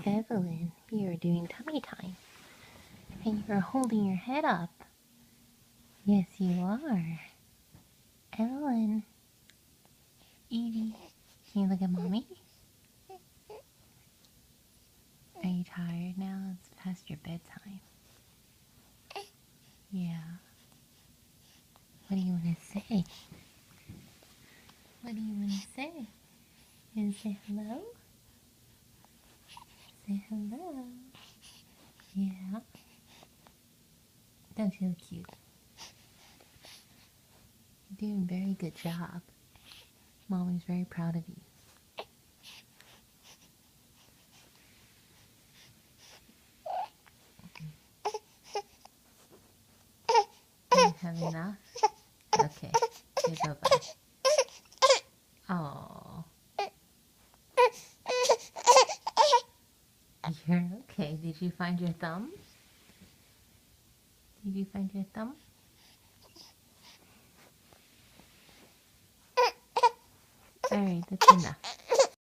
Evelyn, you are doing tummy time. And you're holding your head up. Yes, you are. Evelyn. Evie. Can you look at mommy? Are you tired now? It's past your bedtime. Yeah. What do you want to say? What do you want to say? You want to say hello? Say hello. Yeah. Don't you look cute? You're doing a very good job. Mommy's very proud of you. You have enough? Okay. Say bye-bye. Oh. You're okay. Did you find your thumb? Did you find your thumb? Alright, that's enough.